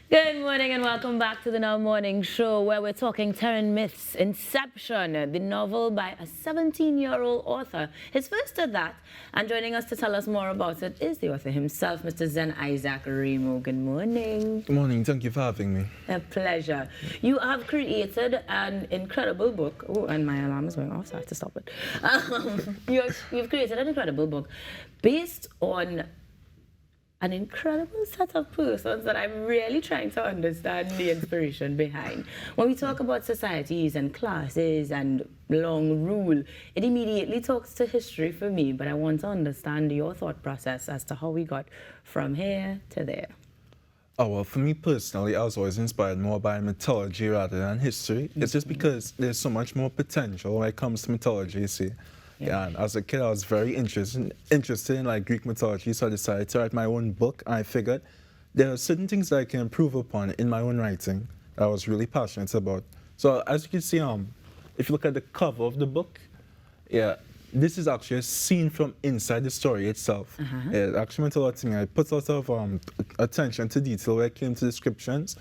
Good morning and welcome back to the Now Morning Show where we're talking Terran Myths, Inception, the novel by a 17-year-old author. His first at that, and joining us to tell us more about it is the author himself, Mr. Zen-Isaac Reymo. Good morning. Good morning, thank you for having me. A pleasure. You have created an incredible book. Oh, and my alarm is going off, so I have to stop it. You've created an incredible book based on an incredible set of persons that I'm really trying to understand the inspiration behind. When we talk about societies and classes and long rule, it immediately talks to history for me, but I want to understand your thought process as to how we got from here to there. Oh, well, for me personally, I was always inspired more by mythology rather than history. It's just because there's so much more potential when it comes to mythology, you see. Yeah, and as a kid, I was very interested in like Greek mythology, so I decided to write my own book. And I figured there are certain things that I can improve upon in my own writing that I was really passionate about. So as you can see, if you look at the cover of the book, yeah, this is actually a scene from inside the story itself. It actually meant a lot to me. I put a lot of attention to detail when it came to descriptions.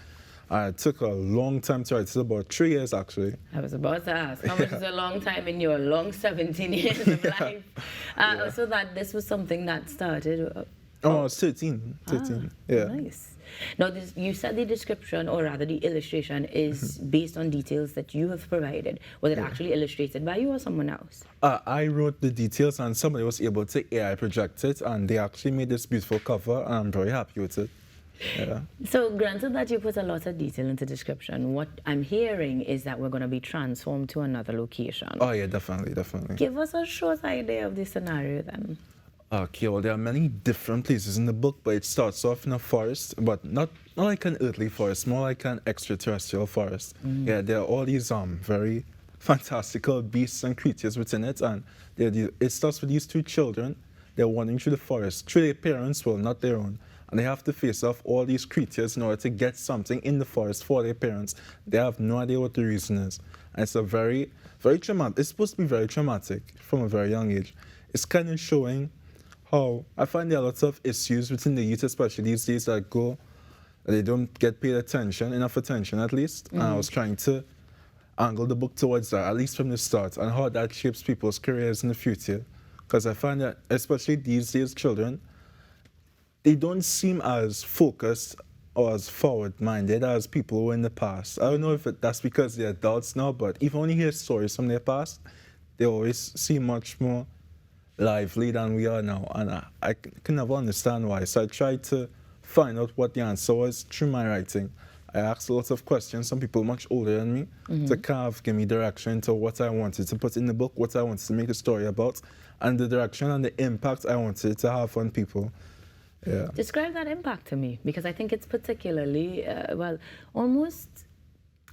It took a long time to write. It's about 3 years, actually. I was about to ask, how much is a long time in your long 17 years of life? So that this was something that started... I was 13. Yeah. Nice. Now, you said the description, or rather the illustration, is based on details that you have provided. Was it actually illustrated by you or someone else? I wrote the details, and somebody was able to AI project it, and they actually made this beautiful cover, and I'm very happy with it. Yeah. So granted that you put a lot of detail into description, what I'm hearing is that we're going to be transformed to another location. Oh yeah, definitely. Give us a short idea of the scenario then. Okay, well, there are many different places in the book, but it starts off in a forest, but not like an earthly forest, more like an extraterrestrial forest. Yeah, there are all these very fantastical beasts and creatures within it, and it starts with these two children. They're wandering through the forest, through their parents' will, not their own. And they have to face off all these creatures in order to get something in the forest for their parents. They have no idea what the reason is. And it's a very traumatic. It's supposed to be very traumatic from a very young age. It's kind of showing how I find there are lots of issues within the youth, especially these days, they don't get paid enough attention at least. And I was trying to angle the book towards that, at least from the start, and how that shapes people's careers in the future. Because I find that, especially these days, children, they don't seem as focused or as forward-minded as people were in the past. I don't know if that's because they're adults now, but even when you hear stories from their past, they always seem much more lively than we are now. And I can never understand why. So I tried to find out what the answer was through my writing. I asked lots of questions, some people much older than me, to kind of give me direction to what I wanted to put in the book, what I wanted to make a story about, and the direction and the impact I wanted to have on people. Yeah. Describe that impact to me, because I think it's particularly,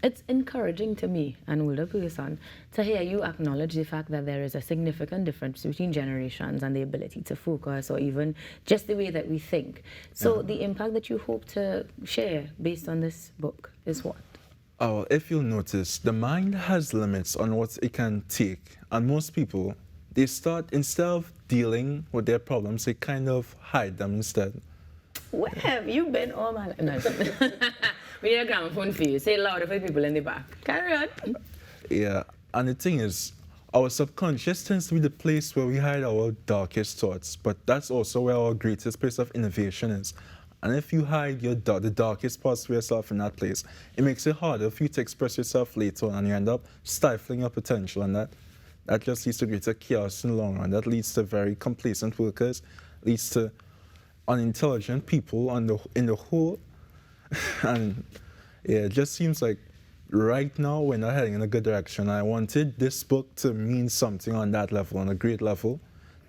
it's encouraging to me, an older person, to hear you acknowledge the fact that there is a significant difference between generations and the ability to focus, or even just the way that we think. So the impact that you hope to share based on this book is what? Oh, if you'll notice, the mind has limits on what it can take, and most people, they start, instead of dealing with their problems, they kind of hide them instead. Where have you been all my life? No, we need a gramophone for you. Say it louder for the people in the back. Carry on. Yeah, and the thing is, our subconscious tends to be the place where we hide our darkest thoughts, but that's also where our greatest place of innovation is. And if you hide the darkest parts of yourself in that place, it makes it harder for you to express yourself later on, and you end up stifling your potential, and that just leads to greater chaos in the long run. That leads to very complacent workers, leads to unintelligent people in the whole. And yeah, it just seems like right now we're not heading in a good direction. I wanted this book to mean something on that level, on a great level,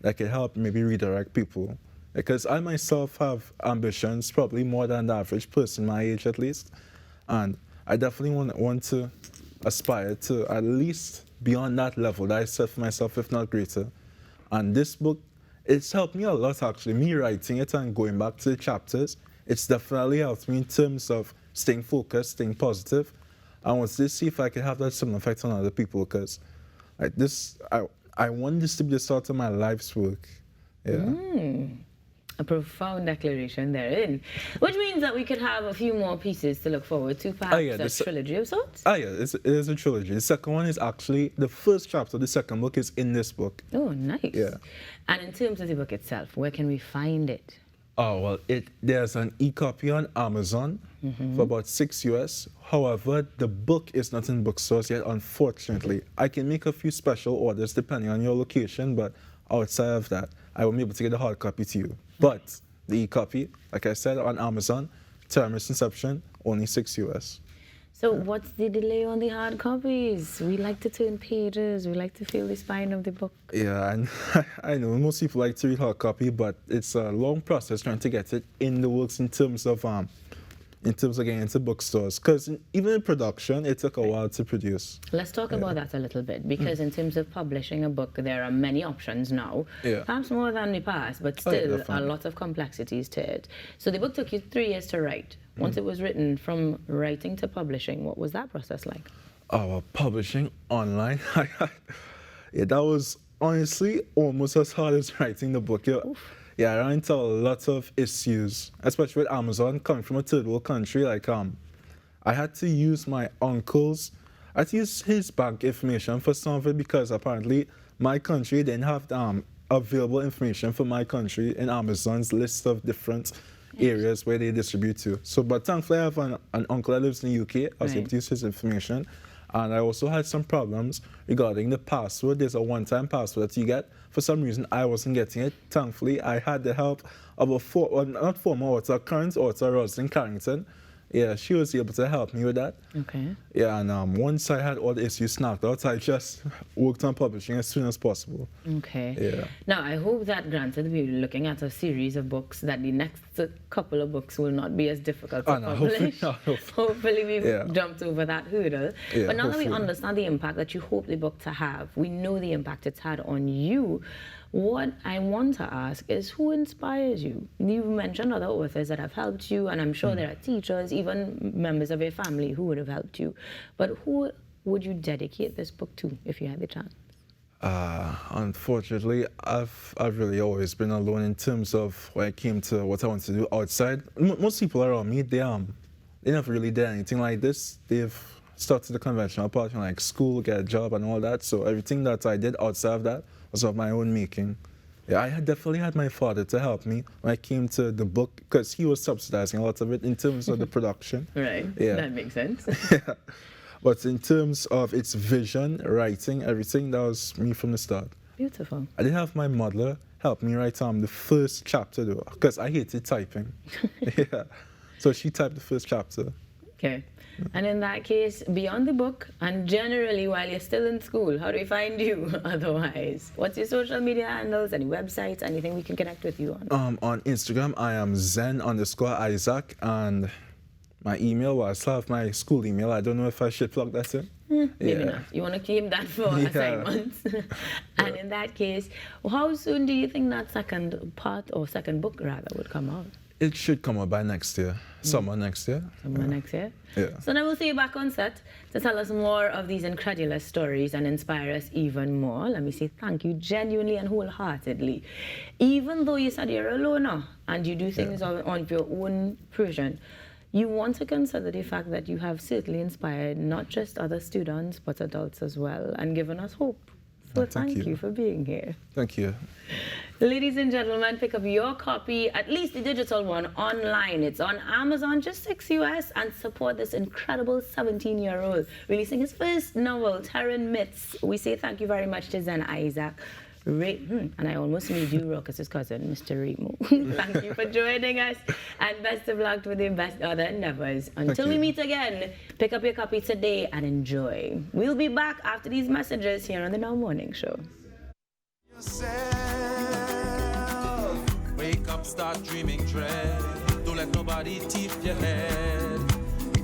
that could help maybe redirect people. Because I myself have ambitions, probably more than the average person my age at least. And I definitely want to aspire to at least be on that level that I set for myself, if not greater. And this book, it's helped me a lot actually. Me writing it and going back to the chapters, it's definitely helped me in terms of staying focused, staying positive. I want to see if I can have that similar effect on other people, because I want this to be the start of my life's work. Yeah. A profound declaration therein, which means that we could have a few more pieces to look forward to, perhaps a trilogy of sorts. It is a trilogy. The second one is actually the first chapter of the second book is in this book. Oh, nice. Yeah. And in terms of the book itself, where can we find it? Oh, well, there's an e-copy on Amazon for about $6 US. However, the book is not in bookstores yet, unfortunately. I can make a few special orders depending on your location, but outside of that, I won't be able to get the hard copy to you. But the e-copy, like I said, on Amazon, Terran Myths Inception, only $6 US. So what's the delay on the hard copies? We like to turn pages. We like to feel the spine of the book. Yeah, and I know most people like to read hard copy, but it's a long process trying to get it in the works in terms of getting into bookstores. Because even in production, it took a while to produce. Let's talk about that a little bit, because in terms of publishing a book, there are many options now. Yeah. Perhaps more than the past, but still a lot of complexities to it. So the book took you 3 years to write. Once it was written, from writing to publishing, what was that process like? Oh, well, publishing online, yeah, that was honestly almost as hard as writing the book. Yeah, I ran into a lot of issues, especially with Amazon coming from a third world country. Like, I had to use my uncle's, I had to use his bank information for some of it because apparently my country didn't have available information for my country in Amazon's list of different areas where they distribute to. So, but thankfully I have an uncle that lives in the UK. I was able to use his information. And I also had some problems regarding the password. There's a one-time password that you get. For some reason, I wasn't getting it. Thankfully, I had the help of a current author, Rosalind Carrington. Yeah, she was able to help me with that. Okay. Yeah, and once I had all the issues knocked out, I just worked on publishing as soon as possible. Okay. Yeah. Now, I hope that, granted, we're looking at a series of books, that the next couple of books will not be as difficult to publish. Hopefully we've jumped over that hurdle. Yeah, but now that we understand the impact that you hope the book to have, we know the impact it's had on you. What I want to ask is, who inspires you? You've mentioned other authors that have helped you, and I'm sure there are teachers, even members of your family who would have helped you. But who would you dedicate this book to if you had the chance? Unfortunately, I've really always been alone in terms of when it came to what I want to do outside. Most people around me, they never really did anything like this. They've started the conventional part, like school, get a job and all that. So everything that I did outside of that was of my own making. Yeah, I had definitely had my father to help me when I came to the book, because he was subsidizing a lot of it in terms of the production. Right, yeah. That makes sense. Yeah. But in terms of its vision, writing, everything, that was me from the start. Beautiful. I did have my mother help me write the first chapter though, because I hated typing. Yeah. So she typed the first chapter. Okay. And in that case, beyond the book, and generally while you're still in school, how do we find you otherwise? What's your social media handles, any websites, anything we can connect with you on? On Instagram, I am Zen_Isaac, and my email, well, I still have my school email. I don't know if I should plug that in. Maybe not. You want to keep that for assignments. And in that case, how soon do you think that second part, or second book rather, would come out? It should come out by next year. Summer next year. Summer next year? Yeah. So then we'll see you back on set to tell us more of these incredulous stories and inspire us even more. Let me say thank you genuinely and wholeheartedly. Even though you said you're a loner and you do things on your own version, you want to consider the fact that you have certainly inspired not just other students, but adults as well, and given us hope. So thank you for being here. Thank you. Ladies and gentlemen, pick up your copy, at least the digital one, online. It's on Amazon, just $6 US, and support this incredible 17-year-old releasing his first novel, Terran Myths. We say thank you very much to Zen-Isaac Reymo, and I almost made you Ruckus's cousin, Mr. Reymo. Thank you for joining us, and best of luck with your best other endeavors. Until we meet again, pick up your copy today and enjoy. We'll be back after these messages here on the Now Morning Show. Wake up, start dreaming dread. Don't let nobody teeth your head.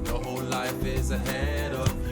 Your whole life is ahead of